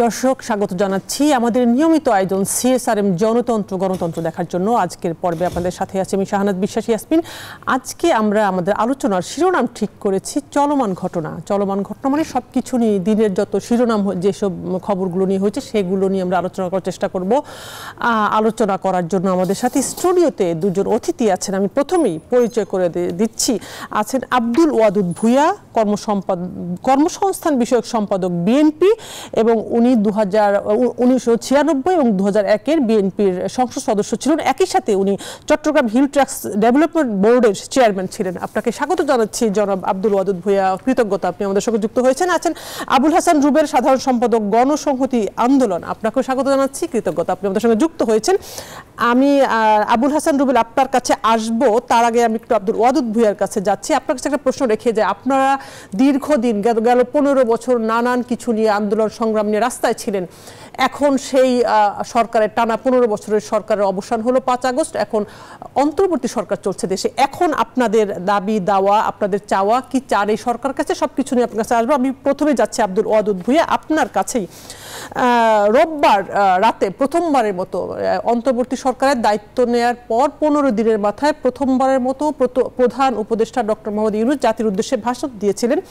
দর্শক স্বাগত জানাচ্ছি আমাদের নিয়মিত আয়োজন সিএসআরএম জনতন্ত্র গণতন্ত্র দেখার জন্য। আজকের পর্বে আপনাদের সাথে আছে আমি শাহানাত বিশ্বাস ইয়াসমিন। আজকে আমরা আমাদের আলোচনার শিরোনাম ঠিক করেছি চলমান ঘটনা। চলমান ঘটনা মানে সবকিছু নিয়ে দিনের যত শিরোনাম যেসব খবরগুলো নিয়ে হয়েছে সেগুলো নিয়ে আমরা আলোচনা করার চেষ্টা করব। আলোচনা করার জন্য আমাদের সাথে স্টুডিওতে দুজন অতিথি আছেন। আমি প্রথমেই পরিচয় করে দিচ্ছি। আছেন আব্দুল ওয়াদুদ ভূঁইয়া, কর্মসংস্থান বিষয়ক সম্পাদক বিএনপি, এবং উনি 1996 এবং 2001-এর বিএনপির সংসদ সদস্য ছিলেন। একই সাথে উনি চট্টগ্রাম হিল ট্রাক্স ডেভেলপমেন্ট বোর্ডের চেয়ারম্যান ছিলেন। আপনাকে স্বাগত জানাচ্ছি জনাব আব্দুল ওয়াদুদ ভূঁইয়া, কৃতজ্ঞতা আপনি আমাদের সঙ্গে যুক্ত হয়েছেন। আছেন আবুল হাসান রুবেল, সাধারণ সম্পাদক গণসংহতি আন্দোলন, আপনাকেও স্বাগত জানাচ্ছি, কৃতজ্ঞতা আপনি আমাদের সঙ্গে যুক্ত হয়েছেন। আমি আবুল হাসান রুবেল আপনার কাছে আসবো, তার আগে আমি একটু আব্দুল ওয়াদুদ ভূঁইয়ার কাছে যাচ্ছি। আপনার কাছে একটা প্রশ্ন রেখে যায়, আপনারা দীর্ঘদিন গেল 15 বছর নানান কিছু নিয়ে আন্দোলন সংগ্রাম নিয়ে রাস্তায় ছিলেন। এখন সেই সরকারের টানা 15 বছরের সরকারের অবসান হলো 5 আগস্ট। এখন অন্তর্বর্তী সরকার চলছে দেশে। এখন আপনাদের দাবি দাওয়া, আপনাদের চাওয়া কি চান এই সরকার কাছে, সবকিছু নিয়ে আপনার কাছে আসবো। আমি প্রথমে যাচ্ছি আব্দুল ওয়াদুদ ভূঁইয়া আপনার কাছেই। রোববার রাতে প্রথমবারের মতো অন্তর্বর্তী সরকারের দায়িত্ব নেয়ার পর 15 দিনের মাথায় প্রথমবারের মতো প্রধান উপদেষ্টা ডক্টর মোহাম্মদ ইউনূস জাতির উদ্দেশ্যে ভাষণ দিয়েছিলেন।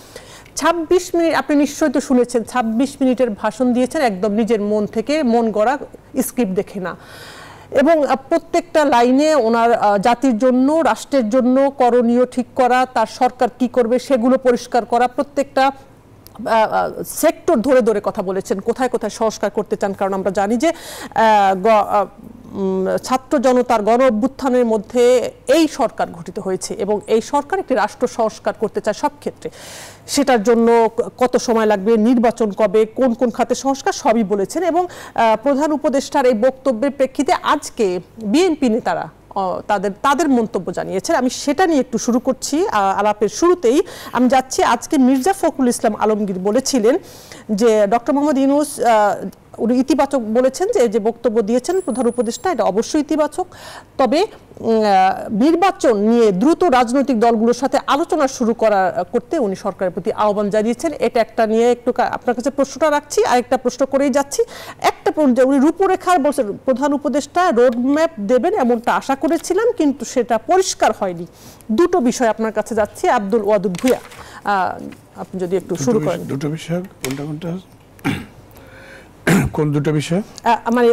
26 মিনিট, আপনি নিশ্চয়ই তো শুনেছেন, 26 মিনিটের ভাষণ দিয়েছেন, একদম নিজের মন থেকে, মন গড়া, স্ক্রিপ্ট দেখে না। এবং প্রত্যেকটা লাইনে ওনার জাতির জন্য, রাষ্ট্রের জন্য করণীয় ঠিক করা, তার সরকার কি করবে সেগুলো পরিষ্কার করা, প্রত্যেকটা সেক্টর ধরে ধরে কথা বলেছেন, কোথায় কোথায় সংস্কার করতে চান। কারণ আমরা জানি যে ছাত্র জনতার গণ অভ্যুত্থানের মধ্যে এই সরকার গঠিত হয়েছে এবং এই সরকার একটি রাষ্ট্র সংস্কার করতে চায় সব ক্ষেত্রে। সেটার জন্য কত সময় লাগবে, নির্বাচন কবে, কোন কোন খাতে সংস্কার, সবই বলেছেন। এবং প্রধান উপদেষ্টার এই বক্তব্যের প্রেক্ষিতে আজকে বিএনপি নেতারা তাদের মন্তব্য জানিয়েছেন। আমি সেটা নিয়ে একটু শুরু করছি। আলাপের শুরুতেই আমি যাচ্ছি, আজকে মির্জা ফখরুল ইসলাম আলমগীর বলেছিলেন যে ডক্টর মোহাম্মদ ইউনূস উনি ইতিবাচক বলেছেন, যে বক্তব্য দিয়েছেন প্রধান উপদেষ্টা এটা অবশ্যই ইতিবাচক। তবে নির্বাচন নিয়ে দ্রুত রাজনৈতিক দলগুলোর সাথে আলোচনা শুরু করতে উনি সরকারের প্রতি আহ্বান জানিয়েছেন। এটা একটা নিয়ে একটু আপনার কাছে প্রশ্নটা রাখছি, আরেকটা প্রশ্ন করেই যাচ্ছি। একটা উনি রূপরেখার বলছেন প্রধান উপদেষ্টা রোডম্যাপ দেবেন এমনটা আশা করেছিলাম, কিন্তু সেটা পরিষ্কার হয়নি। দুটো বিষয় আপনার কাছে যাচ্ছি আব্দুল ওয়াদুদ ভূঁইয়া, আপনি যদি একটু শুরু করেন। দুটো বিষয় কোনটা কোন দুটো বিষয়? মানে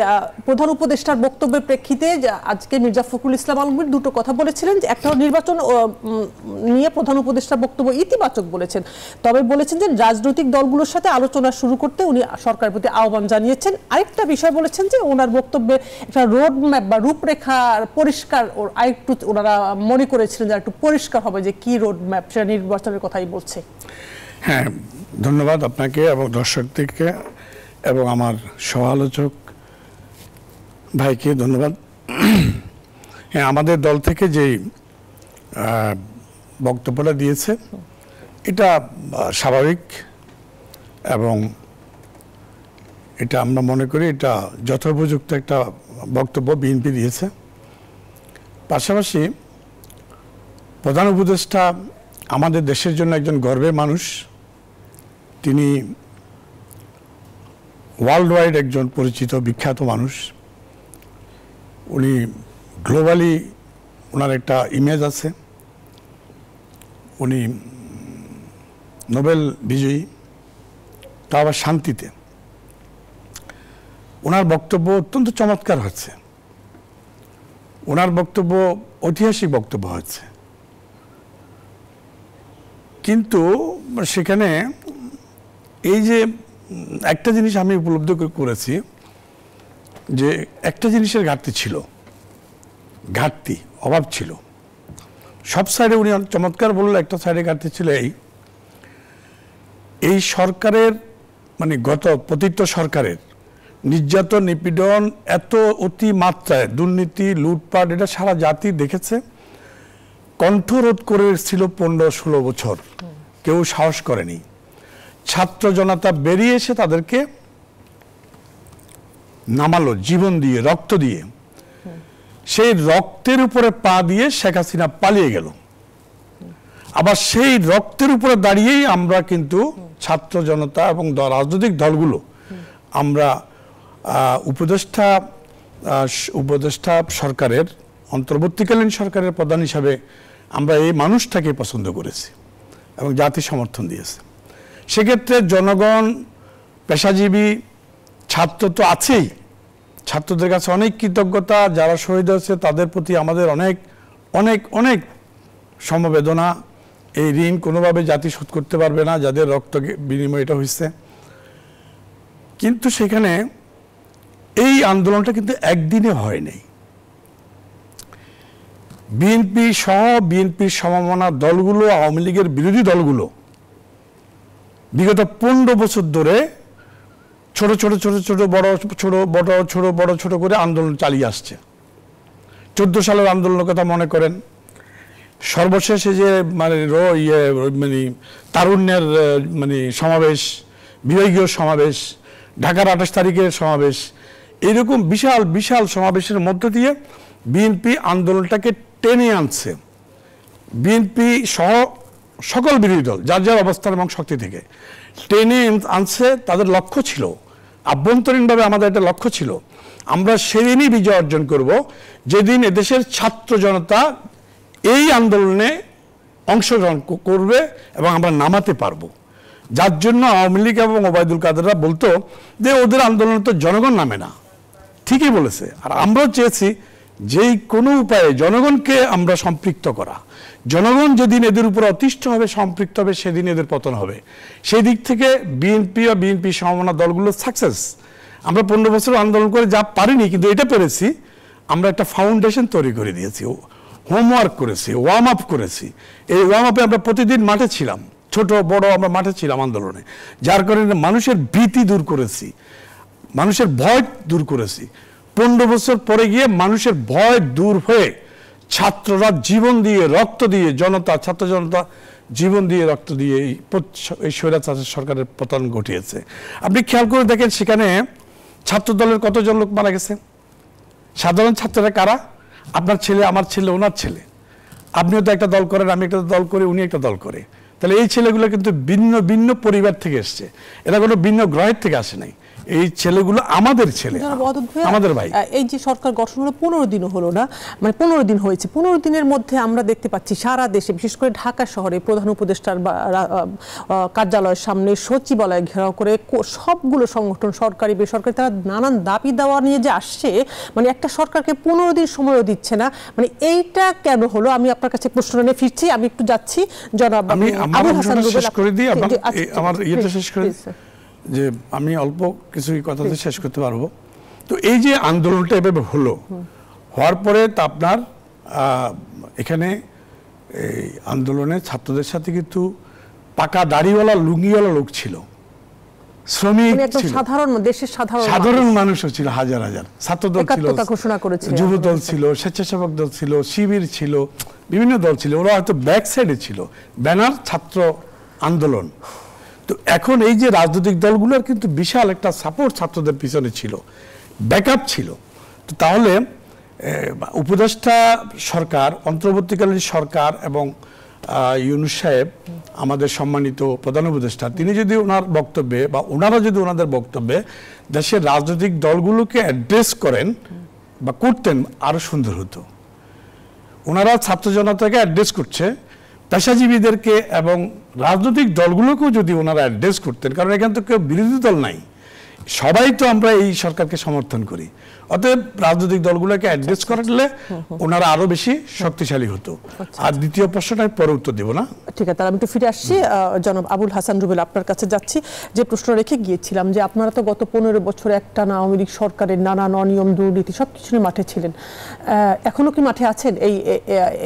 প্রধান উপদেষ্টার বক্তব্যের প্রেক্ষিতে আজকে মির্জা ফখরুল ইসলাম আলমগীর দুটো কথা বলেছিলেন। যে একটা নির্বাচন নিয়ে প্রধান উপদেষ্টার বক্তব্য ইতিবাচক বলেছেন, তবে বলেছেন যে রাজনৈতিক দলগুলোর সাথে আলোচনা শুরু করতে উনি সরকারের প্রতি আহ্বান জানিয়েছেন। আরেকটা বিষয় বলেছেন যে ওনার বক্তব্যে একটা রোড ম্যাপ বা রূপরেখা পরিষ্কার, আরেকটু ওনারা মনে করেছিলেন যে একটু পরিষ্কার হবে যে কি রোড ম্যাপ, সেটা নির্বাচনের কথাই বলছে। হ্যাঁ, ধন্যবাদ আপনাকে এবং দর্শকদেরকে এবং আমার সহ-আলোচক ভাইকে ধন্যবাদ। হ্যাঁ, আমাদের দল থেকে যে বক্তব্যটা দিয়েছে এটা স্বাভাবিক এবং এটা আমরা মনে করি এটা যথোপযুক্ত একটা বক্তব্য বিএনপি দিয়েছে। পাশাপাশি প্রধান উপদেষ্টা আমাদের দেশের জন্য একজন গর্বের মানুষ। তিনি ওয়ার্ল্ড ওয়াইড একজন পরিচিত বিখ্যাত মানুষ। উনি গ্লোবালি ওনার একটা ইমেজ আছে। উনি নোবেল বিজয়ী, তা আবার শান্তিতে। ওনার বক্তব্য অত্যন্ত চমৎকার হচ্ছে। ওনার বক্তব্য ঐতিহাসিক বক্তব্য হচ্ছে, কিন্তু সেখানে এই যে একটা জিনিস আমি উপলব্ধি করেছি যে একটা জিনিসের অভাব ছিল সব সাইডে। উনি চমৎকার বললেন একটা সাইডে ঘাটতি ছিল এই সরকারের, মানে গত পতিত সরকারের নির্যাতন নিপীড়ন এত অতি মাত্রায়, দুর্নীতি লুটপাট, এটা সারা জাতি দেখেছে। কণ্ঠরোধ করেছিল 15-16 বছর, কেউ সাহস করেনি। ছাত্র জনতা বেরিয়ে এসে তাদেরকে নামালো জীবন দিয়ে, রক্ত দিয়ে। সেই রক্তের উপরে পা দিয়ে শেখ হাসিনা পালিয়ে গেল। আবার সেই রক্তের উপরে দাঁড়িয়েই আমরা কিন্তু ছাত্র জনতা এবং রাজনৈতিক দলগুলো আমরা উপদেষ্টা সরকারের অন্তর্বর্তীকালীন সরকারের প্রধান হিসাবে আমরা এই মানুষটাকে পছন্দ করেছি এবং জাতি সমর্থন দিয়েছে। সেক্ষেত্রে জনগণ, পেশাজীবী, ছাত্র তো আছেই, ছাত্রদের কাছে অনেক কৃতজ্ঞতা, যারা শহীদ হয়েছে তাদের প্রতি আমাদের অনেক অনেক অনেক সমবেদনা। এই ঋণ কোনোভাবে জাতি শোধ করতে পারবে না, যাদের রক্ত বিনিময় এটা হয়েছে। কিন্তু সেখানে এই আন্দোলনটা কিন্তু একদিনে হয়নি। বিএনপি সহ বিএনপির সমমনা দলগুলো, আওয়ামী লীগের বিরোধী দলগুলো বিগত 15 বছর ধরে ছোট ছোট ছোট ছোট বড় ছোট বড় ছোট বড় ছোট করে আন্দোলন চালিয়ে আসছে। 14 সালের আন্দোলনের কথা মনে করেন, সর্বশেষে যে মানে তারুণ্যের সমাবেশ, বিভাগীয় সমাবেশ, ঢাকার 28 তারিখের সমাবেশ, এরকম বিশাল বিশাল সমাবেশের মধ্য দিয়ে বিএনপি আন্দোলনটাকে টেনে আনছে। বিএনপি সহ সকল বিরোধী দল যার যার অবস্থান এবং শক্তি থেকে টেনে আনছে। তাদের লক্ষ্য ছিল, আভ্যন্তরীণভাবে আমাদের একটা লক্ষ্য ছিল, আমরা সেদিনই বিজয় অর্জন করব যেদিন এদেশের ছাত্র জনতা এই আন্দোলনে অংশগ্রহণ করবে এবং আমরা নামাতে পারবো। যার জন্য আওয়ামী লীগ এবং ওবায়দুল কাদেররা বলতো যে ওদের আন্দোলনে তো জনগণ নামে না। ঠিকই বলেছে। আর আমরাও চেয়েছি যেই কোনো উপায়ে জনগণকে আমরা সম্পৃক্ত করা। জনগণ যেদিন এদের উপর অতিষ্ঠ হবে, সম্পৃক্ত হবে, সেদিন এদের পতন হবে। সেই দিক থেকে বিএনপি বা বিএনপি সমমনা দলগুলো সাকসেস। আমরা 15 বছর আন্দোলন করে যা পারিনি, কিন্তু এটা পেরেছি, আমরা একটা ফাউন্ডেশন তৈরি করে দিয়েছি, হোমওয়ার্ক করেছি, ওয়ার্ম আপ করেছি। এই ওয়ার্ম আপে আমরা প্রতিদিন মাঠে ছিলাম, ছোট বড় আমরা মাঠে ছিলাম আন্দোলনে, যার কারণে মানুষের ভীতি দূর করেছি, মানুষের ভয় দূর করেছি। 15 বছর পরে গিয়ে মানুষের ভয় দূর হয়ে ছাত্ররা জীবন দিয়ে, রক্ত দিয়ে, ছাত্র জনতা জীবন দিয়ে, রক্ত দিয়ে এই স্বৈরাচার সরকারের পতন ঘটিয়েছে। আপনি খেয়াল করে দেখেন সেখানে ছাত্র দলের কতজন লোক মারা গেছে। সাধারণ ছাত্ররা কারা? আপনার ছেলে, আমার ছেলে, ওনার ছেলে। আপনিও তো একটা দল করেন, আমি একটা দল করি, উনি একটা দল করে। তাহলে এই ছেলেগুলো কিন্তু ভিন্ন ভিন্ন পরিবার থেকে এসছে, এরা কোনো ভিন্ন গ্রহের থেকে আসে নাই। এই ছেলেগুলো আমাদের ছেলে, আমাদের ভাই। এই যে সরকার গঠন হলো 15 দিনও হলো না, মানে 15 দিন হয়েছে। 15 দিনের মধ্যে আমরা দেখতে পাচ্ছি সারা দেশে, বিশেষ করে ঢাকা শহরে প্রধান উপদেষ্টার কার্যালয়ের সামনে সচিবালয় ঘেরাও করে সবগুলো সংগঠন, সরকারি বেসরকারি, তারা নানান দাবি দেওয়া নিয়ে যে আসছে। মানে একটা সরকারকে 15 দিন সময়ও দিচ্ছে না। মানে এইটা কেন হলো? আমি আপনার কাছে প্রশ্ন নিয়ে ফিরছি, আমি একটু যাচ্ছি। জনাব আবুল হাসান রুবেল, আমার ইয়েটা শেষ করে যে আমি অল্প কিছু কথাতে শেষ করতে পারবো। তো এই যে আন্দোলনটা এভাবে হলো, হওয়ার পরে তা আপনার এখানে এই আন্দোলনে ছাত্রদের সাথে কিন্তু পাকা দাড়িওয়ালা, লুঙ্গিওয়ালা লোক ছিল, শ্রমিক ছিল, সাধারণ মানুষও ছিল, হাজার হাজার। ছাত্রদল ছিল, যুব দল ছিল, স্বেচ্ছাসেবক দল ছিল, শিবির ছিল, বিভিন্ন দল ছিল। ওরা হয়তো ব্যাক সাইডে ছিল, ব্যানার ছাত্র আন্দোলন। তো এখন এই যে রাজনৈতিক দলগুলোর কিন্তু বিশাল একটা সাপোর্ট ছাত্রদের পিছনে ছিল, ব্যাকআপ ছিল। তো তাহলে উপদেষ্টা সরকার, অন্তর্বর্তীকালীন সরকার এবং ইউনূস সাহেব, আমাদের সম্মানিত প্রধান উপদেষ্টা, তিনি যদি ওনার বক্তব্যে বা ওনারা যদি ওনাদের বক্তব্যে দেশের রাজনৈতিক দলগুলোকে অ্যাড্রেস করেন বা করতেন, আরো সুন্দর হতো। ওনারা ছাত্র জনতাকে অ্যাড্রেস করছে, পেশাজীবীদেরকে এবং রাজনৈতিক দলগুলোকেও যদি ওনারা অ্যাড্রেস করতেন, কারণ এখানে তো কেউ বিরোধী দল নাই, সবাই তো আমরা এই সরকারকে সমর্থন করি। অতএব রাজনৈতিক দলগুলোকে অ্যাড্রেস করলে ওনারা আরো বেশি শক্তিশালী হতো। আর দ্বিতীয় প্রশ্নটা আমি পরে উত্তর দেব না, ঠিক আছে? আমি একটু ফিরে আসছি। জনাব আবুল হাসান রুবেল, আপনার কাছে যাচ্ছি। যে প্রশ্ন রেখে গিয়েছিলাম যে আপনারা তো গত 15 বছর একটানা আওয়ামী লীগ সরকারের নানান অনিয়ম, দুর্নীতি সবকিছু নিয়ে মাঠে ছিলেন। এখনো কি মাঠে আছেন?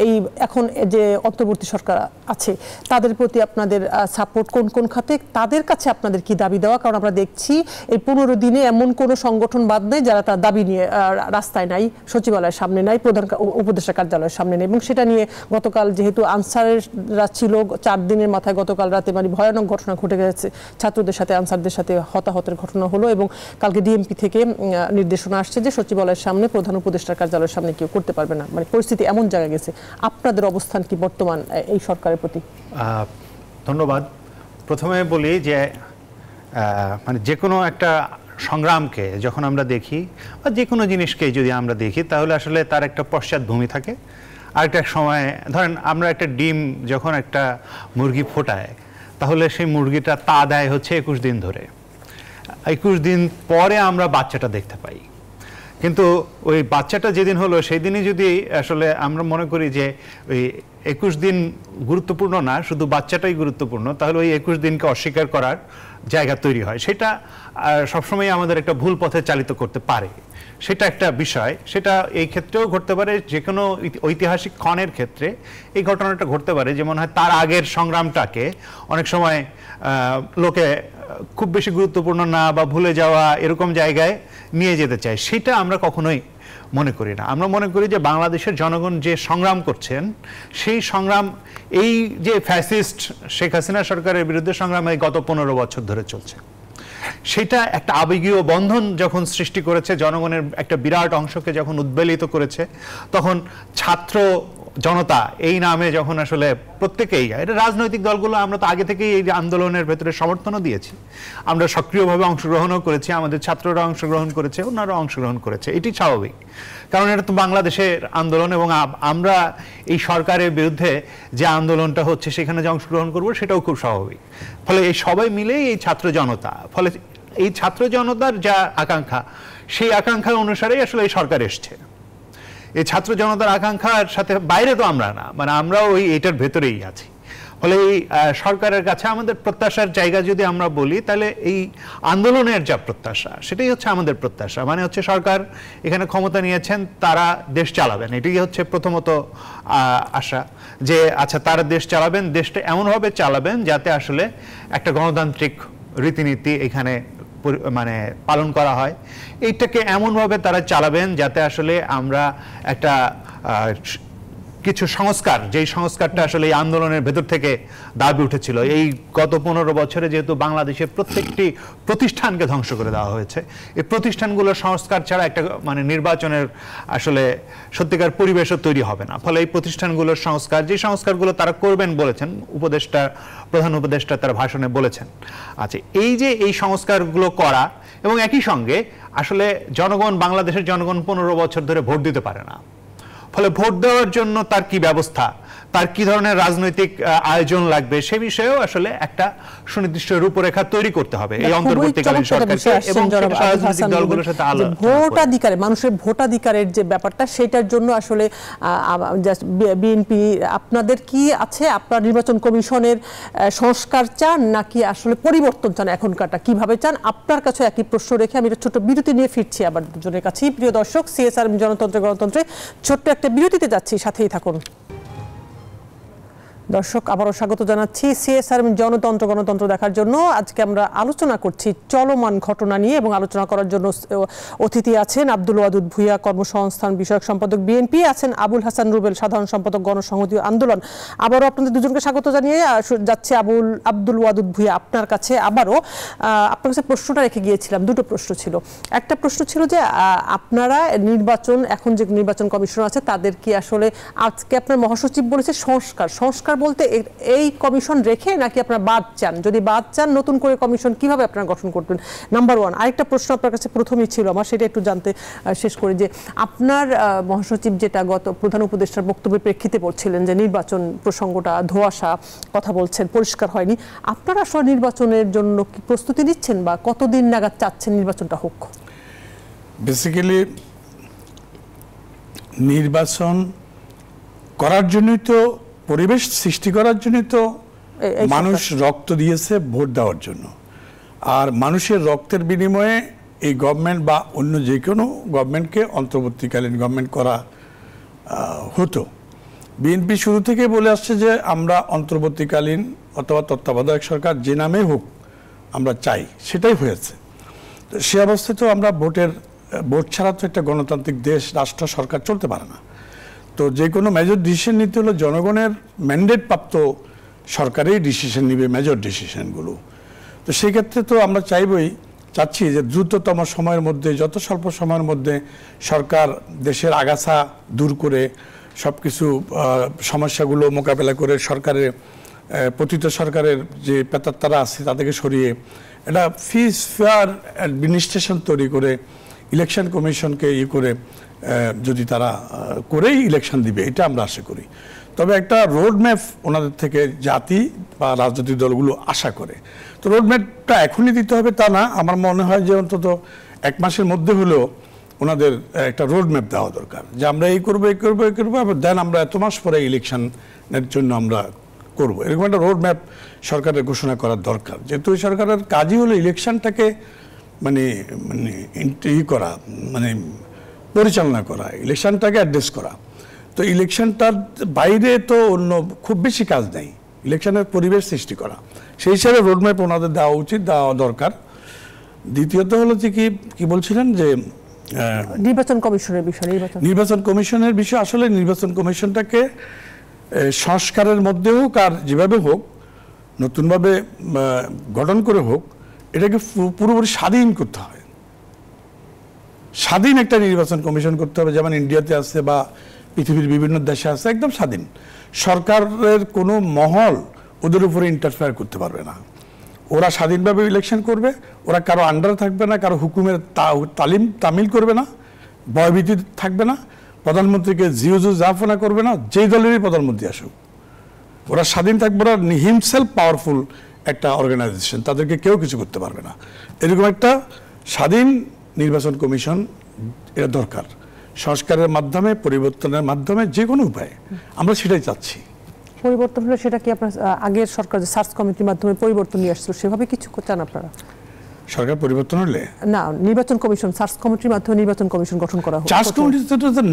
এই এখন যে অন্তর্বর্তী সরকার আছে, তাদের প্রতি আপনাদের সাপোর্ট কোন কোন খাতে? তাদের কাছে আপনাদের কি দাবি দেওয়া? কারণ আমরা দেখছি এই 15 দিনে এমন কোনো সংগঠন বাদ নেই যারা তার দাবি নিয়ে রাস্তায় নাই, সচিবালয়ের সামনে নাই, প্রধান উপদেষ্টা কার্যালয়ের সামনে নেই। এবং সেটা নিয়ে গতকাল যেহেতু আনসাররা ছিল, 4 দিনের মাথায় গতকাল রাতে মানে ভয়ানক ঘটনা ঘটে গেছে, ছাত্রদের সাথে আনসারদের সাথে হতাহতের ঘটনা হলো। এবং কালকে ডিএমপি থেকে নির্দেশনা আসছে যে সচিবালয়ের সামনে, প্রধান উপদেষ্টার কার্যালয়ের সামনে কেউ করতে পারবে না। মানে পরিস্থিতি এমন জায়গায় গেছে। আপনাদের অবস্থান কি বর্তমান এই সরকারের প্রতি? ধন্যবাদ। প্রথমে বলি যে মানে যে কোনো একটা সংগ্রামকে যখন আমরা দেখি বা যে কোনো জিনিসকে যদি আমরা দেখি তাহলে আসলে তার একটা পশ্চাৎভূমি থাকে। আরেকটা সময় ধরেন আমরা একটা ডিম যখন একটা মুরগি ফোটায় তাহলে সেই মুরগিটা তা দেয় হচ্ছে 21 দিন ধরে, 21 দিন পরে আমরা বাচ্চাটা দেখতে পাই। কিন্তু ওই বাচ্চাটা যেদিন হলো সেই দিনই যদি আসলে আমরা মনে করি যে ওই 21 দিন গুরুত্বপূর্ণ না, শুধু বাচ্চাটাই গুরুত্বপূর্ণ, তাহলে ওই 21 দিনকে অস্বীকার করার জায়গা তৈরি হয়। সেটা সবসময় আমাদের একটা ভুল পথে চালিত করতে পারে, সেটা একটা বিষয়। সেটা এই ক্ষেত্রেও ঘটতে পারে, যে কোনো ঐতিহাসিক ক্ষণের ক্ষেত্রে এই ঘটনাটা ঘটতে পারে। যেমন হয় তার আগের সংগ্রামটাকে অনেক সময় লোকে খুব বেশি গুরুত্বপূর্ণ না বা ভুলে যাওয়া এরকম জায়গায় নিয়ে যেতে চায়। সেটা আমরা কখনোই মনে করি না। আমরা মনে করি যে বাংলাদেশের জনগণ যে সংগ্রাম করছেন সেই সংগ্রাম, এই যে ফ্যাসিস্ট শেখ হাসিনা সরকারের বিরুদ্ধে সংগ্রাম এই গত 15 বছর ধরে চলছে, সেটা একটা আবেগীয় বন্ধন যখন সৃষ্টি করেছে, জনগণের একটা বিরাট অংশকে যখন উদ্বেলিত করেছে, তখন ছাত্র জনতা এই নামে যখন আসলে প্রত্যেকেই, এটা রাজনৈতিক দলগুলো আমরা তো আগে থেকেই এই আন্দোলনের ভেতরে সমর্থনও দিয়েছি, আমরা সক্রিয়ভাবে অংশগ্রহণও করেছি, আমাদের ছাত্ররা অংশগ্রহণ করেছে, অন্যরা অংশগ্রহণ করেছে। এটি স্বাভাবিক, কারণ এটা তো বাংলাদেশের আন্দোলন এবং আমরা এই সরকারের বিরুদ্ধে যে আন্দোলনটা হচ্ছে সেখানে যে অংশগ্রহণ করবো সেটাও খুব স্বাভাবিক। ফলে এই সবাই মিলেই এই ছাত্র জনতা, ফলে এই ছাত্র জনতার যা আকাঙ্ক্ষা সেই আকাঙ্ক্ষা অনুসারেই আসলে এই সরকার এসছে। এই ছাত্র জনতার আকাঙ্ক্ষার সাথে বাইরে তো আমরা না, মানে আমরাও ওই এটার ভেতরেই আছি। ফলে এই সরকারের কাছে আমাদের প্রত্যাশার জায়গা যদি আমরা বলি, তাহলে এই আন্দোলনের যা প্রত্যাশা সেটাই হচ্ছে আমাদের প্রত্যাশা। মানে হচ্ছে সরকার এখানে ক্ষমতা নিয়েছেন, তারা দেশ চালাবেন, এটাই হচ্ছে প্রথমত আশা। যে আচ্ছা তারা দেশ চালাবেন, দেশটা এমনভাবে চালাবেন যাতে আসলে একটা গণতান্ত্রিক রীতিনীতি এখানে মানে পালন করা হয়। এইটাকে এমনভাবে তারা চালাবেন যাতে আসলে আমরা একটা কিছু সংস্কার, যেই সংস্কারটা আসলে এই আন্দোলনের ভেতর থেকে দাবি উঠেছিল। এই গত 15 বছরে যেহেতু বাংলাদেশের প্রত্যেকটি প্রতিষ্ঠানকে ধ্বংস করে দেওয়া হয়েছে, এই প্রতিষ্ঠানগুলোর সংস্কার ছাড়া একটা মানে নির্বাচনের আসলে সত্যিকার পরিবেশও তৈরি হবে না। ফলে এই প্রতিষ্ঠানগুলোর সংস্কার, যে সংস্কারগুলো তারা করবেন বলেছেন, প্রধান উপদেষ্টা তার ভাষণে বলেছেন। আচ্ছা, এই যে এই সংস্কারগুলো করা এবং একই সঙ্গে আসলে জনগণ, বাংলাদেশের জনগণ 15 বছর ধরে ভোট দিতে পারে না। ফলে ভোট দেওয়ার জন্য তার কি ব্যবস্থা, তার কি ধরনের রাজনৈতিক আয়োজন লাগবে সে বিষয়েও আসলে একটা সুনির্দিষ্ট রূপরেখা তৈরি করতে হবে এই অন্তর্বর্তীকালীন সরকারকে এবং রাজনৈতিক দলগুলোর সাথে আলোচনা। ভোটাধিকার, মানুষের ভোটাধিকারের যে ব্যাপারটা, সেটার জন্য আসলে বিএনপি আপনাদের কি আছে? আপনার নির্বাচন কমিশনের সংস্কার চান নাকি আসলে পরিবর্তন চান? এখনকারটা কিভাবে চান? আপনার কাছে একই প্রশ্ন রেখে আমি একটা ছোট বিরতি নিয়ে ফিরছি আবার দুজনের কাছেই। প্রিয় দর্শক, সিএসআর জনতন্ত্রে গণতন্ত্রে ছোট্ট একটা বিরতিতে যাচ্ছি, সাথেই থাকুন। দর্শক, আবারও স্বাগত জানাচ্ছি সিএসআর জনতন্ত্র গণতন্ত্র দেখার জন্য। আজকে আমরা আলোচনা করছি চলমান ঘটনা নিয়ে এবং আলোচনা করার জন্য অতিথি আছেন আব্দুল ওয়াদুদ ভূঁইয়া, কর্মসংস্থান বিষয়ক সম্পাদক বিএনপি, আছেন আবুল হাসান রুবেল, সাধারণ সম্পাদক গণসংহতি আন্দোলন। আবারও আপনাদের দুজনকে স্বাগত জানিয়ে যাচ্ছে আব্দুল ওয়াদুদ ভূঁইয়া, আপনার কাছে আবারও আপনার কাছে প্রশ্নটা রেখে গিয়েছিলাম। দুটো প্রশ্ন ছিল। একটা প্রশ্ন ছিল যে আপনারা নির্বাচন, এখন যে নির্বাচন কমিশন আছে তাদের কি আসলে, আজকে আপনার মহাসচিব বলেছে সংস্কার বলতে এই কমিশন রেখে নাকি আপনারা বাদ চান? যদি বাদ চান, নতুন করে কমিশন কিভাবে আপনারা গঠন করবেন? Number one. আরেকটা প্রশ্ন আপনার কাছে প্রথমেই ছিল আমার, সেটা একটু জানতে শেষ করে, যে আপনার মহাসচিব যেটা গত প্রধান উপদেষ্টার বক্তব্যের প্রেক্ষিতে বলছিলেন যে নির্বাচন প্রসঙ্গটা ধোঁয়াশা, কথা বলছেন, পরিষ্কার হয়নি, আপনারা আসলে নির্বাচনের জন্য কি প্রস্তুতি নিচ্ছেন বা কতদিন নাগাদ চাচ্ছেন নির্বাচনটা হোক? বেসিক্যালি নির্বাচন করার জন্যই তো, পরিবেশ সৃষ্টি করার জন্য তো মানুষ রক্ত দিয়েছে ভোট দেওয়ার জন্য। আর মানুষের রক্তের বিনিময়ে এই গভর্নমেন্ট বা অন্য যে কোনো গভর্নমেন্টকে অন্তর্বর্তীকালীন গভর্নমেন্ট করা হতো। বিএনপি শুরু থেকে বলে আসছে যে আমরা অন্তর্বর্তীকালীন অথবা তত্ত্বাবধায়ক সরকার যে নামে হোক আমরা চাই, সেটাই হয়েছে। তো সে অবস্থায় তো আমরা ভোট ছাড়া তো একটা গণতান্ত্রিক দেশ, রাষ্ট্র, সরকার চলতে পারে না। তো যে কোনো মেজর ডিসিশন নিতে হলে জনগণের ম্যান্ডেট প্রাপ্ত সরকারই ডিসিশন নিবে, মেজর ডিসিশনগুলো। তো সেই ক্ষেত্রে তো আমরা চাচ্ছি যে দ্রুততম সময়ের মধ্যে, যত স্বল্প সময়ের মধ্যে সরকার দেশের আগাছা দূর করে সব কিছু সমস্যাগুলো মোকাবেলা করে সরকারের পতিত সরকারের যে পেতাত্তারা আছে তাদেরকে সরিয়ে একটা ফিস ফেয়ার অ্যাডমিনিস্ট্রেশন তৈরি করে ইলেকশন কমিশনকে করে যদি তারা করেই ইলেকশন দিবে, এটা আমরা আশা করি। তবে একটা রোডম্যাপ ওনাদের থেকে জাতি বা রাজনৈতিক দলগুলো আশা করে। তো রোডম্যাপটা এখনই দিতে হবে তা না, আমার মনে হয় যে অন্তত 1 মাসের মধ্যে হলেও ওনাদের একটা রোডম্যাপ দেওয়া দরকার, যে আমরা এই করবো এই করবো এই করবো, আবার দেন আমরা এত মাস পরে ইলেকশনের জন্য আমরা করব, এরকম একটা রোডম্যাপ সরকারের ঘোষণা করার দরকার। যেহেতু এই সরকারের কাজই হলো ইলেকশনটাকে মানে মানে করা, মানে পরিচালনা করা, ইলেকশনটাকে অ্যাড্রেস করা। তো ইলেকশনটার বাইরে তো অন্য খুব বেশি কাজ নেই, ইলেকশনের পরিবেশ সৃষ্টি করা। সেই হিসাবে রোডম্যাপ ওনাদের দেওয়া উচিত, দেওয়া দরকার। দ্বিতীয়ত হলো যে কি বলছিলেন যে নির্বাচন কমিশনের বিষয়, নির্বাচন কমিশনের বিষয়। আসলে নির্বাচন কমিশনটাকে সংস্কারের মধ্যে হোক আর যেভাবে হোক, নতুনভাবে গঠন করে হোক, এটাকে পুরোপুরি স্বাধীন করতে হবে। স্বাধীন একটা নির্বাচন কমিশন করতে হবে, যেমন ইন্ডিয়াতে আছে বা পৃথিবীর বিভিন্ন দেশে আছে, একদম স্বাধীন। সরকারের কোনো মহল ওদের উপরে ইন্টারফেয়ার করতে পারবে না। ওরা স্বাধীনভাবে ইলেকশন করবে, ওরা কারো আন্ডারে থাকবে না, কারো হুকুমের তামিল করবে না, ভয়ভীতি থাকবে না, প্রধানমন্ত্রীকে জিওজু জাফনা করবে না, যেই দলেরই প্রধানমন্ত্রী আসুক। ওরা স্বাধীন থাকবে, ওরা হিমসেলফ পাওয়ারফুল একটা অর্গানাইজেশন, তাদেরকে কেউ কিছু করতে পারবে না। এরকম একটা স্বাধীন নির্বাচন কমিশন এটা দরকার, সংস্কারের মাধ্যমে, পরিবর্তনের মাধ্যমে, যে কোনো উপায়ে। আমরা সেটাই চাচ্ছি। পরিবর্তন হলে সেটা কি আপনার আগের সরকার যে সার্চ কমিটির মাধ্যমে পরিবর্তন নিয়ে আসছিল, সেভাবে কিছু চান আপনারা? সরকার পরিবর্তন হলে না, নির্বাচন কমিশন, সার্চ কমিটির মাধ্যমে নির্বাচন কমিশন গঠন করা হবে। সার্চ কমিটি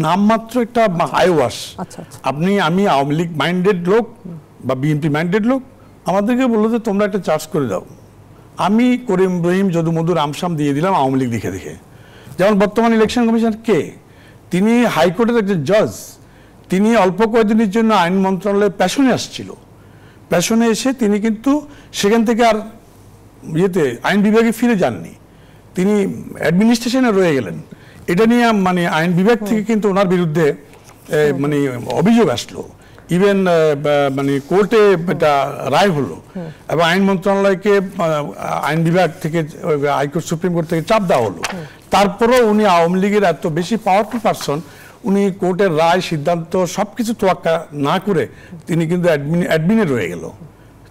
নামমাত্র একটা আইওয়াস। আমি আওয়ামী লীগ মাইন্ডেড লোক বা বিএনপি মাইন্ডেড লোক, আমাদেরকে বললো যে তোমরা একটা চার্জ করে দাও। আমি করিম রহিম যদু মধুর আমসাম দিয়ে দিলাম আওয়ামী লীগ দেখে দেখে। যেমন বর্তমান ইলেকশন কমিশন কে, তিনি হাইকোর্টের একজন জজ, তিনি অল্প কয়েকদিনের জন্য আইন মন্ত্রণালয়ে পেশনে আসছিল। পেশনে এসে তিনি কিন্তু সেখান থেকে আর আইন বিভাগে ফিরে যাননি, তিনি অ্যাডমিনিস্ট্রেশনে রয়ে গেলেন। এটা নিয়ে মানে আইন বিভাগ থেকে কিন্তু ওনার বিরুদ্ধে মানে অভিযোগ আসলো, ইভেন মানে কোর্টে এটা রায় হলো, এবং আইন মন্ত্রণালয়কে আইন বিভাগ থেকে হাইকোর্ট সুপ্রিম কোর্ট থেকে চাপ দেওয়া হলো। তারপরেও উনি আওয়ামী লীগের এত বেশি পাওয়ারফুল পারসন, উনি কোর্টের রায় সিদ্ধান্ত সবকিছু তোয়াক্কা না করে তিনি কিন্তু অ্যাডমিনে রয়ে গেল।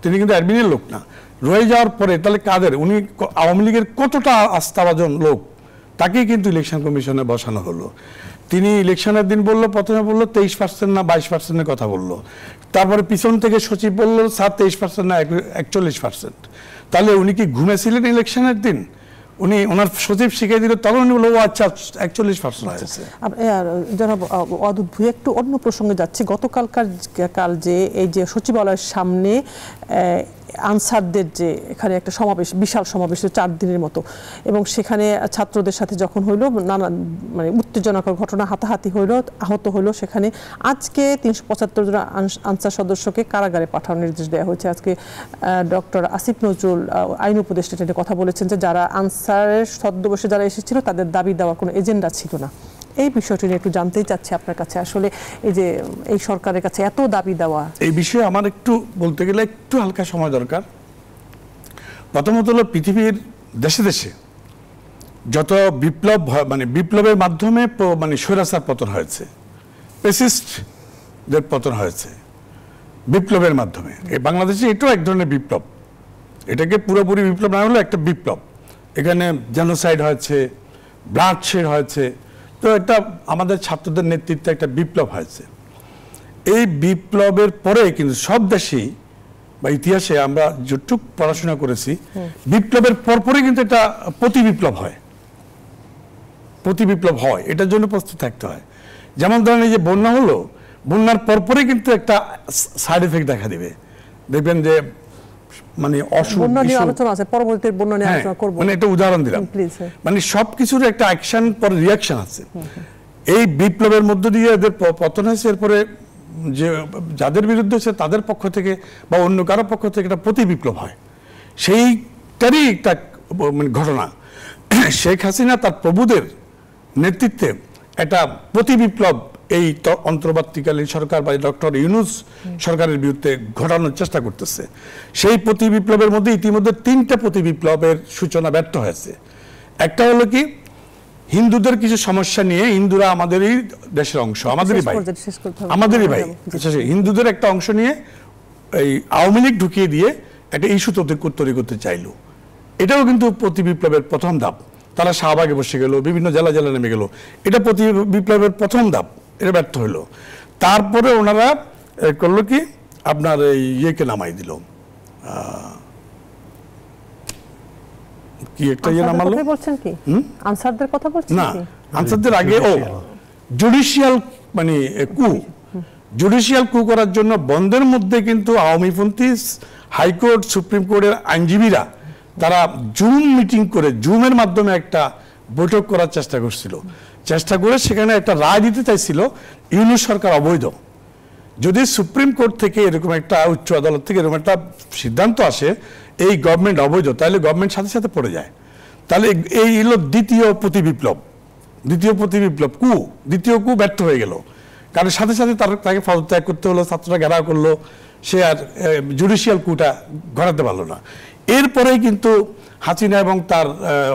তিনি কিন্তু অ্যাডমিনের লোক না, রয়ে যাওয়ার পরে তাহলে কাদের, উনি আওয়ামী লীগের কতটা আস্থাভাজন লোক, তাকেই কিন্তু ইলেকশন কমিশনে বসানো হলো। তিনি ইলেকশনের দিন বললো, প্রথমে বললো 23% না 22%-এর কথা বললো, তারপরে পিছন থেকে সচিব বললো স্যার 23% না 41%। তাহলে উনি কি ঘুমেছিলেন ইলেকশনের দিন? উনি ওনার সচিব শিখিয়ে দিল, তখন উনি বললো আচ্ছা 41% হয়েছে। জনাব অদূত ভূঁইয়া, একটু অন্য প্রসঙ্গে যাচ্ছে। গতকাল যে এই যে সচিবালয়ের সামনে আনসারদের যে এখানে একটা সমাবেশ, বিশাল সমাবেশ 4 দিনের মতো, এবং সেখানে ছাত্রদের সাথে যখন হইল নানা মানে উত্তেজনাকর ঘটনা, হাতাহাতি হইল, আহত হইল, সেখানে আজকে 375 জন আনসার সদস্যকে কারাগারে পাঠানোর নির্দেশ দেওয়া হয়েছে। আজকে ডক্টর আসিফ নজরুল আইন উপদেষ্টা এটা কথা বলেছেন যে যারা আনসারের ছদ্মবেশে যারা এসেছিল তাদের দাবি দেওয়ার কোনো এজেন্ডা ছিল না। এই বিষয়টি নিয়ে একটু জানতেই চাচ্ছি আপনার কাছে, আসলে এই যে এই সরকারের কাছে এত দাবি দেওয়া, এই বিষয়ে আমার একটু বলতে গেলে একটু হালকা সময় দরকার। প্রথমত হলো পৃথিবীর দেশে দেশে যত বিপ্লব মানে বিপ্লবের মাধ্যমে মানে স্বৈরাচার পতন হয়েছে, পেসিস্টদের পতন হয়েছে বিপ্লবের মাধ্যমে। এই বাংলাদেশে এটাও এক ধরনের বিপ্লব, এটাকে পুরোপুরি বিপ্লব না হলে একটা বিপ্লব। এখানে জেনোসাইড হয়েছে, ব্লাডশেড হয়েছে, তো এটা আমাদের ছাত্রদের নেতৃত্বে একটা বিপ্লব হয়েছে। এই বিপ্লবের পরে কিন্তু সব দেশেই বা ইতিহাসে আমরা যতটুক পড়াশোনা করেছি, বিপ্লবের পরপরই কিন্তু এটা প্রতিবিপ্লব হয়, প্রতিবিপ্লব হয়, এটার জন্য প্রস্তুত থাকতে হয়। যেমন ধরেন এই যে বন্যা হলো, বন্যার পরপরই কিন্তু একটা সাইড এফেক্ট দেখা দিবে, দেখবেন যে মানে মানে একটা উদাহরণ দিলাম, মানে সবকিছুর একটা অ্যাকশন পর রিয়াকশন আছে। এই বিপ্লবের মধ্য দিয়ে এদের পতন হয়েছে, এরপরে যে যাদের বিরুদ্ধে হচ্ছে তাদের পক্ষ থেকে বা অন্য কারো পক্ষ থেকে একটা প্রতি বিপ্লব হয়, সেইটারই একটা মানে ঘটনা। শেখ হাসিনা তার প্রভুদের নেতৃত্বে একটা প্রতি বিপ্লব এই অন্তর্বর্তীকালীন সরকার বা ডক্টর ইউনূস সরকারের বিরুদ্ধে ঘটানোর চেষ্টা করতেছে। সেই প্রতি বিপ্লবের মধ্যে ইতিমধ্যে 3টা প্রতি বিপ্লবের সূচনা ব্যর্থ হয়েছে। একটা হলো কি, হিন্দুদের কিছু সমস্যা নিয়ে, হিন্দুরা আমাদেরই দেশের অংশ, আমাদেরই ভাই, হিন্দুদের একটা অংশ নিয়ে এই আওয়ামী লীগ ঢুকিয়ে দিয়ে একটা ইস্যু তৈরি করতে চাইলো। এটাও কিন্তু প্রতি বিপ্লবের প্রথম ধাপ। তারা শাহবাগে বসে গেল, বিভিন্ন জেলা নেমে গেল, এটা প্রতি বিপ্লবের প্রথম ধাপ, এটা ব্যর্থ হলো। তারপরে ওনারা করলো কি, আপনার এই ইয়েকে নামাই দিল, কি একটা ইয়ে নামালো, আনসারদের কথা বলছেন না, আনসারদের আগে জুডিশিয়াল মানে জুডিশিয়াল কু করার জন্য বন্ধের মধ্যে কিন্তু আওয়ামীপন্থী হাইকোর্ট, সুপ্রিম কোর্টের আইনজীবীরা তারা জুম মিটিং করে, জুমের মাধ্যমে একটা বৈঠক করার চেষ্টা করছিল। চেষ্টা করে সেখানে একটা রায় দিতে চাইছিল ইউনূস সরকার অবৈধ। যদি সুপ্রিম কোর্ট থেকে এরকম একটা, উচ্চ আদালত থেকে এরকম একটা সিদ্ধান্ত আসে এই গভর্নমেন্ট অবৈধ, তাহলে গভর্নমেন্ট সাথে সাথে পড়ে যায়। তাহলে এই হলো দ্বিতীয় প্রতি বিপ্লব, দ্বিতীয় কু ব্যর্থ হয়ে গেল। কারণ সাথে সাথে তাকে পদত্যাগ করতে হলো, ছাত্ররা ঘেরাও করলো, সে আর জুডিশিয়াল কুটা ঘটাতে পারলো না। এরপরেই কিন্তু হাসিনা এবং তার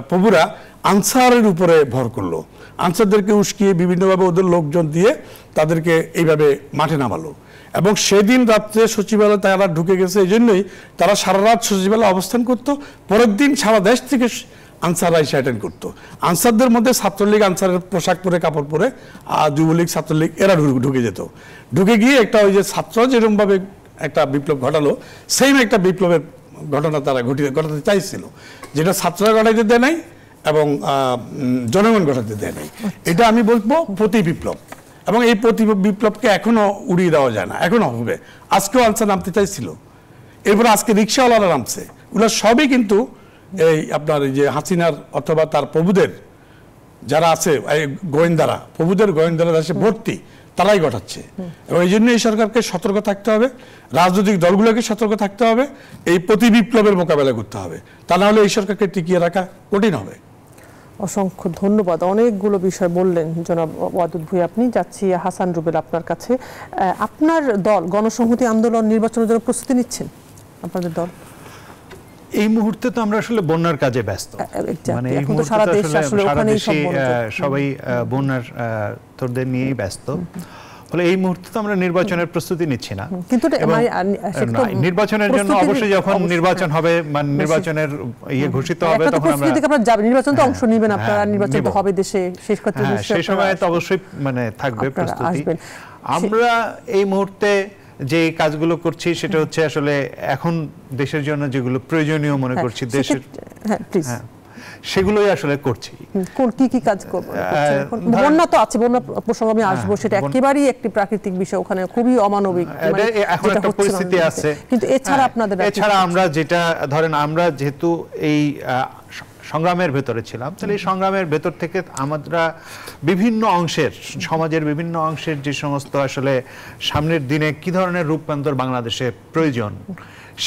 প্রভুরা আনসারের উপরে ভর করলো, আনসারদেরকে উস্কিয়ে বিভিন্নভাবে ওদের লোকজন দিয়ে তাদেরকে এইভাবে মাঠে নামালো। এবং সেদিন রাত্রে সচিবালয় তারা ঢুকে গেছে, এই জন্যই তারা সারা রাত সচিবালয় অবস্থান করতো। পরের দিন সারা দেশ থেকে আনসাররা এসে অ্যাটেন্ড করতো। আনসারদের মধ্যে ছাত্রলীগ আনসারের পোশাক পরে, কাপড় পরে, আর যুবলীগ ছাত্রলীগ এরা ঢুকে যেত। ঢুকে গিয়ে একটা ওই যে ছাত্র যেরকমভাবে একটা বিপ্লব ঘটালো, সেম একটা বিপ্লবের ঘটনা তারা ঘটাতে চাইছিল, যেটা ছাত্ররা ঘটাইতে দেয় নাই এবং জনগণ ঘটাতে দেয় নাই। এটা আমি বলবো প্রতি বিপ্লব, এবং এই প্রতি বিপ্লবকে এখনো উড়িয়ে দেওয়া যায় না, এখনো হবে। আজকেও আনসার নামতে চাইছিল, এরপরে আজকে রিক্সাওয়ালারা নামছে, ওগুলো সবই কিন্তু এই আপনার এই যে হাসিনার অথবা তার প্রভুদের যারা আছে গোয়েন্দারা, প্রভুদের গোয়েন্দারা দেশে ভর্তি, তারাই ঘটাচ্ছে। এবং এই জন্য এই সরকারকে সতর্ক থাকতে হবে, রাজনৈতিক দলগুলোকে সতর্ক থাকতে হবে, এই প্রতি বিপ্লবের মোকাবেলা করতে হবে, তা না হলে এই সরকারকে টিকিয়ে রাখা কঠিন হবে। অসংখ্য ধন্যবাদ, অনেকগুলো বিষয় বললেন জনাব ওয়াদুদ ভূঁইয়া আপনি। যাচ্ছি হাসান রুবেল আপনার কাছে। আপনার দল গণসংহতি আন্দোলন নির্বাচনের জন্য প্রস্তুতি নিচ্ছেন? আপনাদের দল এই মুহূর্তে তো আমরা আসলে বন্যার কাজে ব্যস্ত, মানে এই মুহূর্তে সারা দেশে সবাই বন্যার তোরদের নিয়েই ব্যস্ত। ফলে এই মুহূর্তে তো আমরা নির্বাচনের প্রস্তুতি নিচ্ছি না, কিন্তু নির্বাচনের জন্য অবশ্যই যখন নির্বাচন হবে, মানে নির্বাচনের ইয়ে ঘোষিত হবে, তখন আমরা নির্বাচন তো অংশ নেবেন আপনারা, নির্বাচন তো হবে দেশে, শেষ করতে সেই সময় তো অবশ্যই মানে থাকবে প্রস্তুতি। আমরা এই মুহূর্তে যে কাজগুলো করছি সেটা হচ্ছে আসলে এখন দেশের জন্য যেগুলো প্রয়োজনীয় মনে করছি দেশের, সেগুলোই আসলে করছি। কোন কি কাজ করব? বন্যা তো আছে, বন্যা প্রসঙ্গ আমি আসবো, সেটা একেবারেই একটি প্রাকৃতিক বিষয়, ওখানে খুবই অমানবিক এখন একটা পরিস্থিতি আছে। কিন্তু এছাড়া আপনাদের, এছাড়া আমরা যেটা ধরেন, আমরা যেহেতু এই সংগ্রামের ভেতরে ছিলাম, তাহলে এই সংগ্রামের ভেতর থেকে আমরা বিভিন্ন অংশের, সমাজের বিভিন্ন অংশের যে সমস্ত আসলে সামনের দিনে কি ধরনের রূপান্তর বাংলাদেশে প্রয়োজন,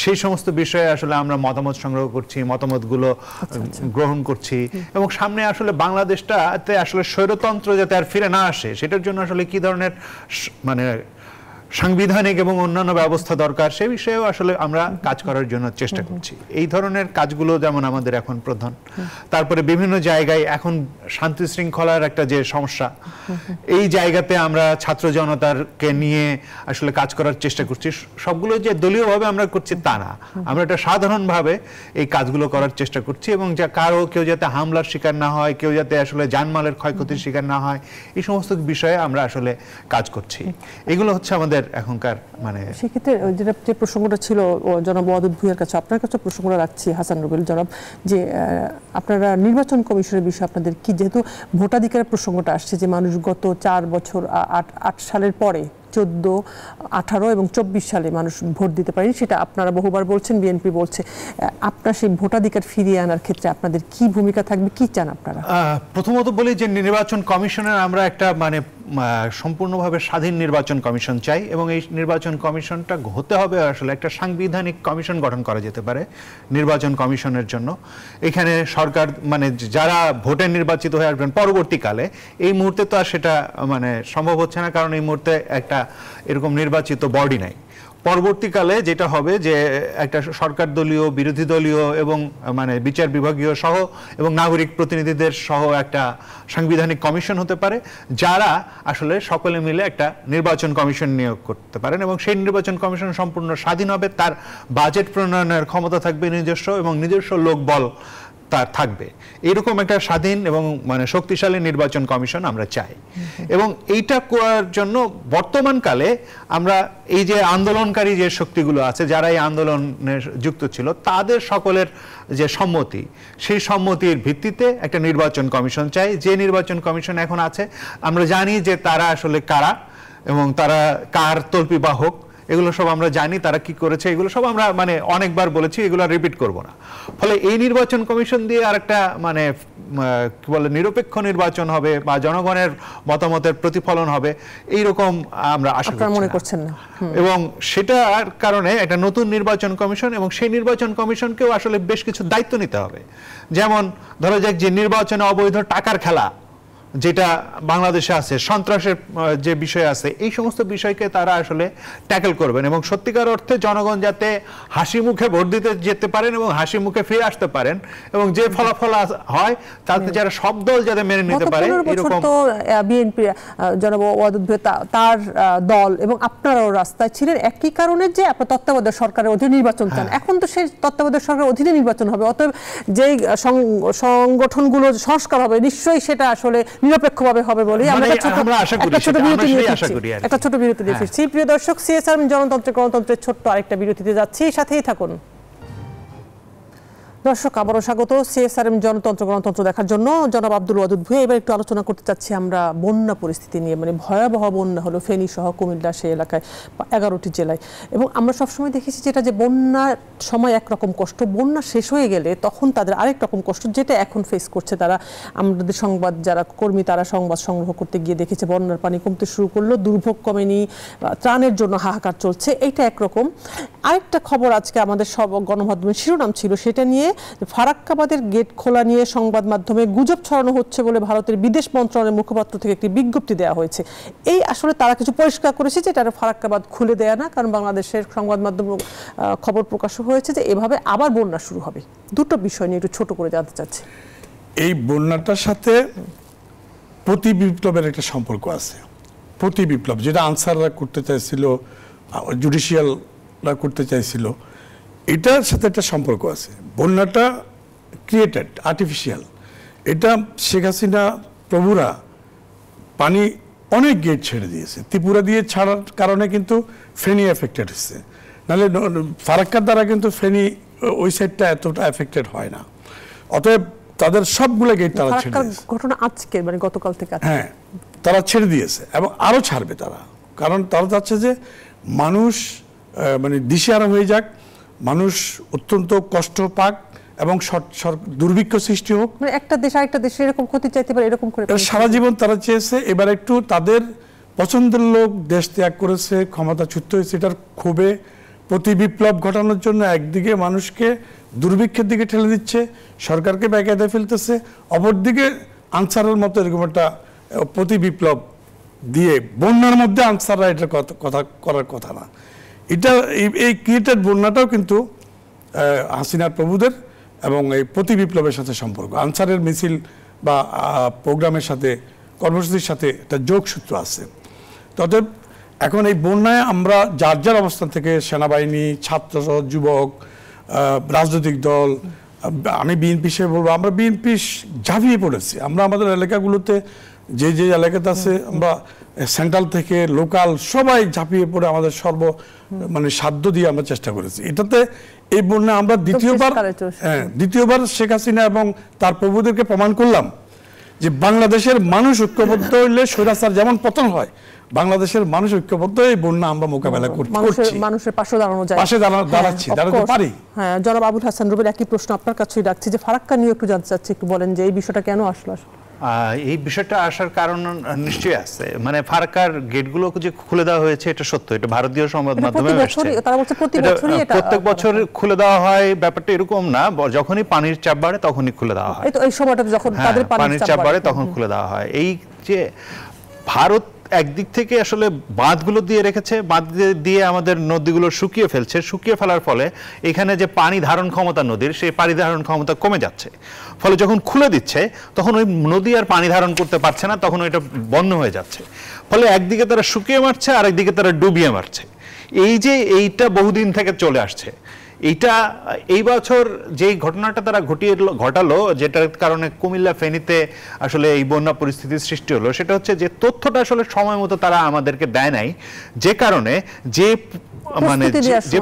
সেই সমস্ত বিষয়ে আসলে আমরা মতামত সংগ্রহ করছি, মতামতগুলো গ্রহণ করছি, এবং সামনে আসলে বাংলাদেশটাতে আসলে স্বৈরতন্ত্র যাতে আর ফিরে না আসে, সেটার জন্য আসলে কি ধরনের মানে সাংবিধানিক এবং অন্যান্য ব্যবস্থা দরকার, সে বিষয়েও আসলে আমরা কাজ করার জন্য চেষ্টা করছি। এই ধরনের কাজগুলো যেমন আমাদের এখন প্রধান। তারপরে বিভিন্ন জায়গায় এখন শান্তি শৃঙ্খলার একটা যে সমস্যা, এই জায়গাতে আমরা ছাত্র জনতাকে নিয়ে আসলে কাজ করার চেষ্টা করছি। সবগুলো যে দলীয়ভাবে আমরা করছি তা না, আমরা একটা সাধারণভাবে এই কাজগুলো করার চেষ্টা করছি, এবং যা কেউ যাতে হামলার শিকার না হয়, কেউ যাতে আসলে জানমালের ক্ষয়ক্ষতির শিকার না হয়, এই সমস্ত বিষয়ে আমরা আসলে কাজ করছি। এগুলো হচ্ছে আমাদের এখনকার মানে। সেক্ষেত্রে যে প্রসঙ্গটা ছিল জনাব ওয়াদুদ ভূঁইয়ার কাছে, আপনার কাছে প্রসঙ্গটা রাখছি হাসান রুবেল জনাব, যে আপনারা নির্বাচন কমিশনের বিষয়ে আপনাদের কি, যেহেতু ভোটাধিকারের প্রসঙ্গটা আসছে, যে মানুষ গত 4 বছর 8 সালের পরে 14, 18 এবং 24 সালে মানুষ ভোট দিতে পারেনি, সেটা আপনারা বহুবার বলছেন, বিএনপি বলছে। আপনার সেই ভোটাধিকার ফিরিয়ে আনার ক্ষেত্রে আপনাদের কি ভূমিকা থাকবে, কি চান আপনারা? প্রথমত বলি যে নির্বাচন কমিশনের আমরা একটা মানে সম্পূর্ণভাবে স্বাধীন নির্বাচন কমিশন চাই, এবং এই নির্বাচন কমিশনটা হতে হবে আসলে একটা সাংবিধানিক কমিশন গঠন করা যেতে পারে নির্বাচন কমিশনের জন্য। এখানে সরকার মানে যারা ভোটে নির্বাচিত হয়ে আসবেন পরবর্তীকালে, এই মুহূর্তে তো আর সেটা মানে সম্ভব হচ্ছে না, কারণ এই মুহূর্তে একটা এরকম নির্বাচিত বডি নাই। পরবর্তীকালে যেটা হবে যে একটা সরকার দলীয়, বিরোধী দলীয় এবং মানে বিচার বিভাগীয় সহ এবং নাগরিক প্রতিনিধিদের সহ একটা সাংবিধানিক কমিশন হতে পারে, যারা আসলে সকলে মিলে একটা নির্বাচন কমিশন নিয়োগ করতে পারেন, এবং সেই নির্বাচন কমিশন সম্পূর্ণ স্বাধীন হবে, তার বাজেট প্রণয়নের ক্ষমতা থাকবে নিজস্ব, এবং নিজস্ব লোকবল তার থাকবে। এরকম একটা স্বাধীন এবং মানে শক্তিশালী নির্বাচন কমিশন আমরা চাই। এবং এইটা করার জন্য বর্তমানকালে আমরা এই যে আন্দোলনকারী যে শক্তিগুলো আছে, যারা এই আন্দোলনে যুক্ত ছিল, তাদের সকলের যে সম্মতি, সেই সম্মতির ভিত্তিতে একটা নির্বাচন কমিশন চাই। যে নির্বাচন কমিশন এখন আছে, আমরা জানি যে তারা আসলে কারা এবং তারা কার তল্পিবাহক, এগুলো সব আমরা জানি, তারা কি করেছে এগুলো সব আমরা মানে অনেকবার বলেছি, এগুলো রিপিট করব না। ফলে এই নির্বাচন কমিশন দিয়ে আরেকটা মানে কি বলে নিরপেক্ষ নির্বাচন হবে বা জনগণের মতামতের প্রতিফলন হবে, এইরকম আমরা আশা করছি না। এবং সেটার কারণে একটা নতুন নির্বাচন কমিশন, এবং সেই নির্বাচন কমিশনকেও আসলে বেশ কিছু দায়িত্ব নিতে হবে। যেমন ধরা যাক যে নির্বাচনে অবৈধ টাকার খেলা যেটা বাংলাদেশে আছে, সন্ত্রাসের যে বিষয় আছে, এই সমস্ত বিষয়কে তারা আসলে ট্যাকেল করবেন, এবং সত্যিকার অর্থে জনগণ যাতে হাসি মুখে ভোট দিতে যেতে পারেন এবং হাসি মুখে ফিরে আসতে পারেন, এবং যে ফলাফল হয় তাতে যারা সব দল যাতে মেনে নিতে পারে। এরকম তো বিএনপি জনাব ওয়াদুদ ভাই তার দল এবং আপনারাও রাস্তায় ছিলেন একই কারণে, যে আপনার তত্ত্বাবধায়ক সরকারের অধীনে নির্বাচন চান। এখন তো সেই তত্ত্বাবধায়ক সরকারের অধীনে নির্বাচন হবে, অতএব যেই সংগঠনগুলো সংস্কার হবে নিশ্চয়ই সেটা আসলে নিরপেক্ষভাবে হবে বলে আমরা একটা ছোট বিরতি দিয়ে ফিরছি। প্রিয় দর্শক, সিএসআর জনতন্ত্র গণতন্ত্রের ছোট্ট আরেকটা বিরতিতে যাচ্ছি, সাথেই থাকুন। দর্শক, আবারও স্বাগত সিএসআরএম জনতন্ত্র গণতন্ত্র দেখার জন্য। জনাব আব্দুল ওয়াদুদ ভূঁইয়া, এবার একটু আলোচনা করতে চাচ্ছি আমরা বন্যা পরিস্থিতি নিয়ে। মানে ভয়াবহ বন্যা হলো ফেনী সহ কুমিল্লা সেই এলাকায় 11টি জেলায়, এবং আমরা সবসময় দেখেছি যেটা যে বন্যার সময় একরকম কষ্ট, বন্যা শেষ হয়ে গেলে তখন তাদের আরেক রকম কষ্ট, যেটা এখন ফেস করছে তারা। আমাদের সংবাদ যারা কর্মী তারা সংবাদ সংগ্রহ করতে গিয়ে দেখেছে বন্যার পানি কমতে শুরু করলো, দুর্ভোগ কমেনি, ত্রাণের জন্য হাহাকার চলছে, এইটা একরকম। আরেকটা খবর আজকে আমাদের সব গণমাধ্যমের শিরোনাম ছিল, সেটা নিয়ে ফারাক্কাবাদের গেট খোলা নিয়ে সংবাদ মাধ্যমে গুজব ছড়ানো হচ্ছে বলে ভারতের বিদেশ মন্ত্রণালয়ের মুখপাত্র থেকে একটি বিজ্ঞপ্তি দেওয়া হয়েছে। এই আসলে তারা কিছু পরিষ্কার করেছে যে এটা ফারাক্কাবাদ খুলে দেয়া না, কারণ বাংলাদেশের সংবাদ মাধ্যম খবর প্রকাশ হয়েছে যে এভাবে আবার বন্যা শুরু হবে। দুটো বিষয় নিয়ে একটু ছোট করে জানতে চাচ্ছি। এই বন্যাটার সাথে প্রতি বিপ্লবের একটা সম্পর্ক আছে। প্রতি বিপ্লব যেটা আনসাররা করতে চাইছিল, জুডিশিয়ালরা করতে চাইছিল, এটার সাথে একটা সম্পর্ক আছে। বন্যাটা ক্রিয়েটেড, আর্টিফিশিয়াল। এটা শেখ হাসিনা প্রভুরা পানি অনেক গেট ছেড়ে দিয়েছে, ত্রিপুরা দিয়ে ছাড়ার কারণে কিন্তু ফেনী এফেক্টেড হচ্ছে, নাহলে ফারাক্কার দ্বারা কিন্তু ফেনী ওই সাইডটা এতটা এফেক্টেড হয় না। অতএব তাদের সবগুলো গেট তারা ছেড়ে দিয়েছে। ঘটনা আজকে মানে গতকাল থেকে, হ্যাঁ, তারা ছেড়ে দিয়েছে এবং আরো ছাড়বে তারা, কারণ তারা চাচ্ছে যে মানুষ মানে দিশেহারা হয়ে যাক, মানুষ অত্যন্ত কষ্ট পাক এবং দুর্ভিক্ষ সৃষ্টি হোক। মানে একটা দেশ আরেকটা দেশে এরকম ক্ষতি চাইতে পারে, এরকম করে সারা জীবন তারা চেয়েছে। এবার একটু তাদের পছন্দের লোক দেশ ত্যাগ করেছে, ক্ষমতাচ্যুত হয়েছে, এটার ক্ষোভে প্রতি বিপ্লব ঘটানোর জন্য একদিকে মানুষকে দুর্ভিক্ষের দিকে ঠেলে দিচ্ছে, সরকারকে বেকায়দায় ফেলতেছে, অপরদিকে আনসারের মতো এরকম একটা প্রতি বিপ্লব দিয়ে বন্যার মধ্যে আনসাররা এটার কথা করার কথা না। এটা এই ক্রিয়েটেড বন্যাটাও কিন্তু হাসিনার প্রভুদের এবং এই প্রতি বিপ্লবের সাথে সম্পর্ক। আনসারের মিছিল বা প্রোগ্রামের সাথে, কর্মসূচির সাথে একটা যোগসূত্র আছে। অতএব এখন এই বন্যায় আমরা যার যার অবস্থান থেকে, সেনাবাহিনী, ছাত্র, যুবক, রাজনৈতিক দল, আমি বিএনপি হিসেবে বলবো, আমরা বিএনপি ঝাঁপিয়ে পড়েছি। আমরা আমাদের এলাকাগুলোতে যে যে এলাকাতে আছে, আমরা সেন্ট্রাল থেকে লোকাল সবাই ঝাঁপিয়ে পড়ে আমাদের মানে সাধ্য দিয়ে আমরা চেষ্টা করেছি। এটাতে এই বন্যা আমরা দ্বিতীয়বার শেখ হাসিনা এবং তার প্রভুদেরকে প্রমাণ করলাম যে বাংলাদেশের মানুষ ঐক্যবদ্ধ হইলে স্বৈরাচার যেমন পতন হয়, বাংলাদেশের মানুষ ঐক্যবদ্ধ এই বন্যা আমরা মোকাবেলা করছি, মানুষের পাশে দাঁড়ানো যায়, পাশে দাঁড়াচ্ছি, দাঁড়াতে পারি। হ্যাঁ, জনাব আবুল হাসান রুবেল, একই প্রশ্ন আপনার কাছেই রাখছি যে ফারাক্কা নিয়ে একটু জানতে চাচ্ছি, একটু বলেন যে এই বিষয়টা কেন আসলো? এই বিষয়টা আসার কারণ নিশ্চয়ই আছে, মানে ফারাক্কার গেটগুলো যে খুলে দেওয়া হয়েছে এটা সত্য, এটা ভারতীয় সংবাদ মাধ্যমে প্রত্যেক বছর খুলে দেওয়া হয়, ব্যাপারটা এরকম না, যখনই পানির চাপ বাড়ে তখনই খুলে দেওয়া হয়। এই সময়টা যখন তাদের পানির চাপ বাড়ে তখন খুলে দেওয়া হয়। এই যে ভারত একদিক থেকে আসলে বাঁধগুলো দিয়ে রেখেছে, বাঁধ দিয়ে আমাদের নদীগুলো শুকিয়ে ফেলছে, শুকিয়ে ফেলার ফলে এখানে যে পানি ধারণ ক্ষমতা নদীর, সেই পানি ধারণ ক্ষমতা কমে যাচ্ছে, ফলে যখন খুলে দিচ্ছে তখন ওই নদী আর পানি ধারণ করতে পারছে না, তখন ওইটা বন্ধ হয়ে যাচ্ছে, ফলে একদিকে তারা শুকিয়ে মারছে আর একদিকে তারা ডুবিয়ে মারছে। এইটা বহুদিন থেকে চলে আসছে। এই বছর যে ঘটনাটা তারা ঘটালো, যেটার কারণে কুমিল্লা ফেনীতে আসলে এই বন্যা পরিস্থিতির সৃষ্টি হলো, সেটা হচ্ছে যে তথ্যটা আসলে সময় মতো তারা আমাদেরকে দেয় নাই, যে কারণে যে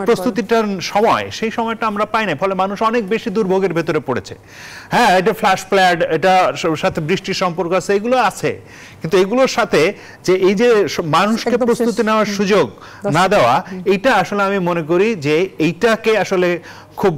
প্রস্তুতিটার সময়, সেই সময়টা আমরা পাই না, ফলে মানুষ অনেক বেশি দুর্ভোগের ভেতরে পড়েছে। হ্যাঁ, এটা ফ্ল্যাশ ফ্লাড, এটা সাথে বৃষ্টির সম্পর্ক আছে, এগুলো আছে, কিন্তু এগুলোর সাথে যে এই যে মানুষকে প্রস্তুতি নেওয়ার সুযোগ না দেওয়া, এইটা আসলে আমি মনে করি যে এইটাকে আসলে খুব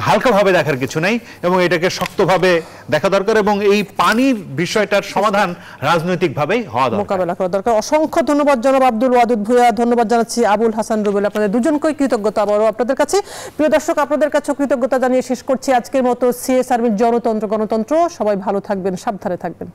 হালকাভাবে দেখার কিছু নাই, এবং এটাকে শক্তভাবে দেখা দরকার, এবং এই পানির বিষয়টার সমাধান রাজনৈতিকভাবেই হওয়া দরকার, মোকাবেলা করা দরকার। অসংখ্য ধন্যবাদ জনাব আব্দুল ওয়াদুদ ভূঁইয়া, ধন্যবাদ জানাচ্ছি আবুল হাসান রুবেল, আপনাদের দুজনকেই কৃতজ্ঞতা আবারও আপনাদের কাছে। প্রিয় দর্শক, আপনাদের কাছে কৃতজ্ঞতা জানিয়ে শেষ করছি আজকের মতো সিএসআর জনতন্ত্র গণতন্ত্র। সবাই ভালো থাকবেন, সাবধানে থাকবেন।